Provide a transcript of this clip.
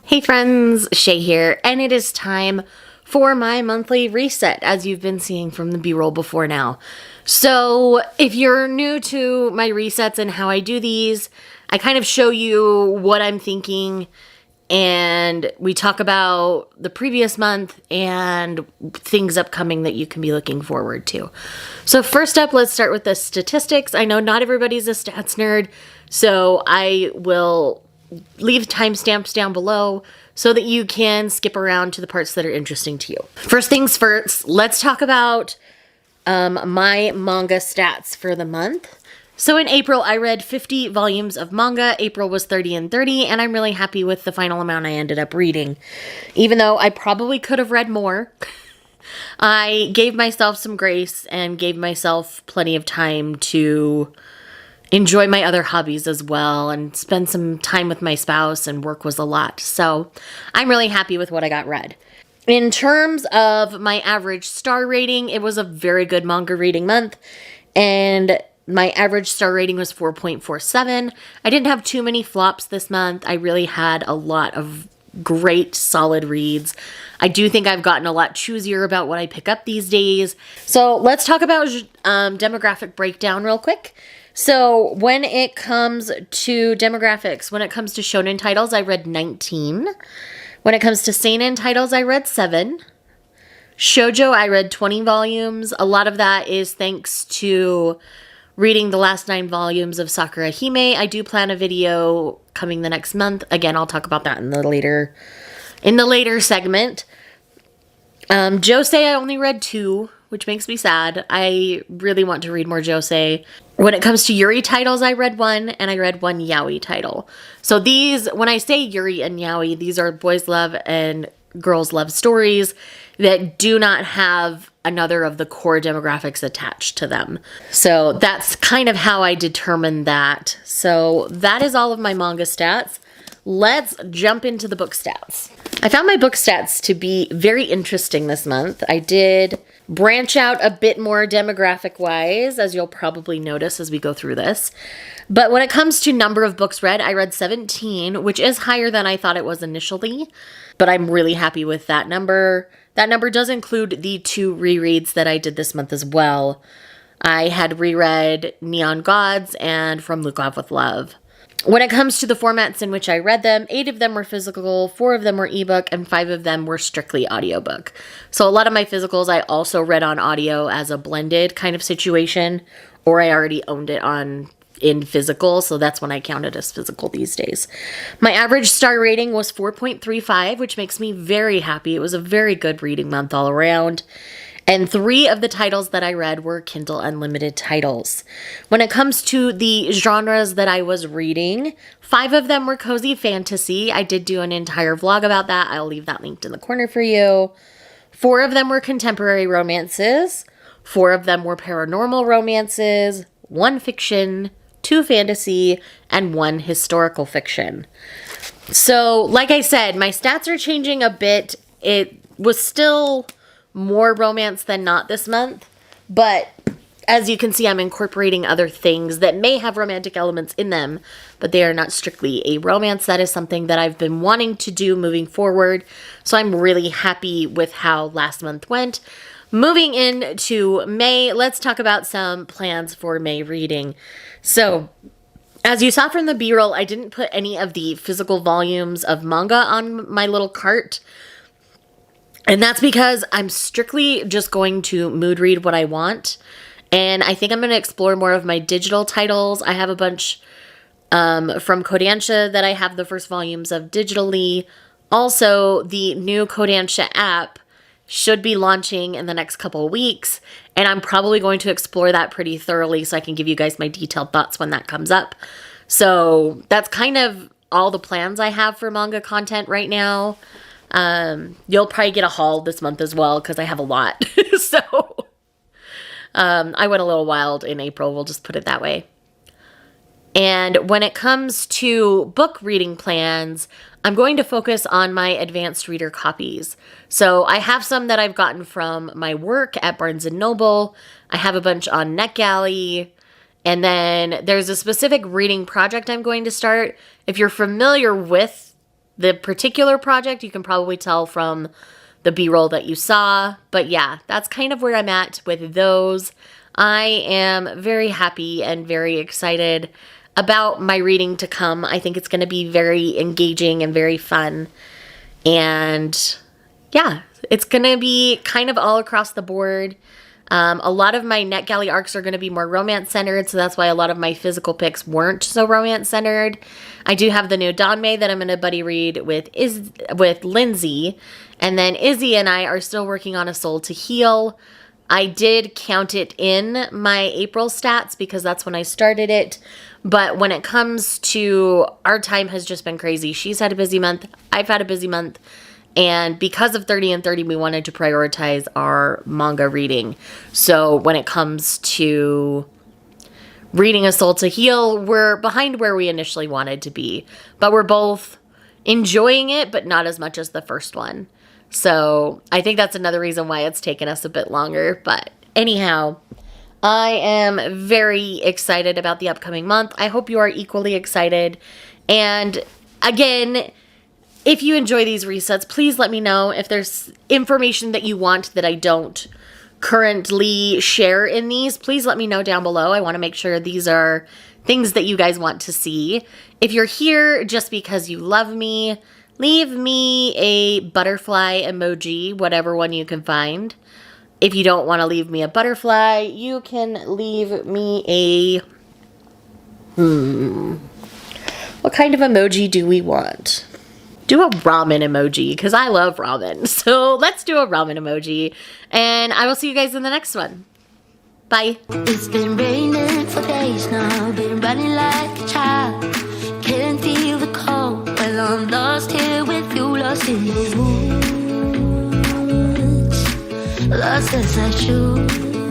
Hey friends, Shay here, and it is time for my monthly reset, as you've been seeing from the B-roll before now. So if you're new to my resets and how I do these, I kind of show you what I'm thinking, and we talk about the previous month and things upcoming that you can be looking forward to. So first up, let's start with the statistics. I know not everybody's a stats nerd, so I will leave timestamps down below so that you can skip around to the parts that are interesting to you. First things first, let's talk about my manga stats for the month. So in April, I read 50 volumes of manga. April was 30 and 30, and I'm really happy with the final amount I ended up reading. Even though I probably could have read more, I gave myself some grace and gave myself plenty of time to enjoy my other hobbies as well and spend some time with my spouse, and work was a lot. So I'm really happy with what I got read. In terms of my average star rating, it was a very good manga reading month, and my average star rating was 4.47. I didn't have too many flops this month. I really had a lot of great solid reads. I do think I've gotten a lot choosier about what I pick up these days. So let's talk about demographic breakdown real quick. So when it comes to demographics, when it comes to shonen titles, I read 19. When it comes to seinen titles, I read 7. Shoujo, I read 20 volumes. A lot of that is thanks to reading the last 9 volumes of Sakura Hime. I do plan a video coming the next month. Again, I'll talk about that in the later segment. Josei, I only read 2, which makes me sad. I really want to read more Josei. When it comes to Yuri titles, I read 1, and I read 1 Yaoi title. So these, when I say Yuri and Yaoi, these are boys love and girls love stories that do not have another of the core demographics attached to them. So that's kind of how I determined that. So that is all of my manga stats. Let's jump into the book stats. I found my book stats to be very interesting this month. I did branch out a bit more demographic-wise, as you'll probably notice as we go through this. But when it comes to number of books read, I read 17, which is higher than I thought it was initially, but I'm really happy with that number. That number does include the 2 rereads that I did this month as well. I had reread Neon Gods and From Lukov with Love. When it comes to the formats in which I read them, 8 of them were physical, 4 of them were ebook, and 5 of them were strictly audiobook. So a lot of my physicals I also read on audio as a blended kind of situation, or I already owned it in physical, so that's when I count it as physical these days. My average star rating was 4.35, which makes me very happy. It was a very good reading month all around. And 3 of the titles that I read were Kindle Unlimited titles. When it comes to the genres that I was reading, 5 of them were cozy fantasy. I did do an entire vlog about that. I'll leave that linked in the corner for you. 4 of them were contemporary romances. 4 of them were paranormal romances. 1 fiction, 2 fantasy, and 1 historical fiction. So, like I said, my stats are changing a bit. It was still more romance than not this month, but as you can see, I'm incorporating other things that may have romantic elements in them, but they are not strictly a romance. That is something that I've been wanting to do moving forward, so I'm really happy with how last month went. Moving into May, let's talk about some plans for May reading. So, as you saw from the B-roll, I didn't put any of the physical volumes of manga on my little cart. And that's because I'm strictly just going to mood read what I want. And I think I'm going to explore more of my digital titles. I have a bunch from Kodansha that I have the first volumes of digitally. Also, the new Kodansha app should be launching in the next couple of weeks. And I'm probably going to explore that pretty thoroughly so I can give you guys my detailed thoughts when that comes up. So that's kind of all the plans I have for manga content right now. You'll probably get a haul this month as well because I have a lot. So I went a little wild in April, we'll just put it that way. And when it comes to book reading plans, I'm going to focus on my advanced reader copies. So I have some that I've gotten from my work at Barnes & Noble. I have a bunch on NetGalley. And then there's a specific reading project I'm going to start. If you're familiar with the particular project. You can probably tell from the B-roll that you saw. But yeah, that's kind of where I'm at with those. I am very happy and very excited about my reading to come. I think it's going to be very engaging and very fun. And yeah, it's going to be kind of all across the board. A lot of my NetGalley arcs are going to be more romance-centered, so that's why a lot of my physical picks weren't so romance-centered. I do have the new Danmei that I'm going to buddy read with Lindsay, and then Izzy and I are still working on A Soul to Heal. I did count it in my April stats because that's when I started it, but when it comes to our time has just been crazy. She's had a busy month, I've had a busy month. And because of 30 and 30, we wanted to prioritize our manga reading. So when it comes to reading A Soul to Heal, we're behind where we initially wanted to be. But we're both enjoying it, but not as much as the first one. So I think that's another reason why it's taken us a bit longer. But anyhow, I am very excited about the upcoming month. I hope you are equally excited. And again, if you enjoy these resets, please let me know if there's information that you want that I don't currently share in these. Please let me know down below. I want to make sure these are things that you guys want to see. If you're here just because you love me, leave me a butterfly emoji, whatever one you can find. If you don't want to leave me a butterfly, you can leave me a... What kind of emoji do we want? Do a ramen emoji, because I love ramen. So let's do a ramen emoji. And I will see you guys in the next one. Bye. It's been raining for days now. Been running like a child. Can't feel the cold. Well, I'm lost here with you. Lost in the woods. Lost as I should.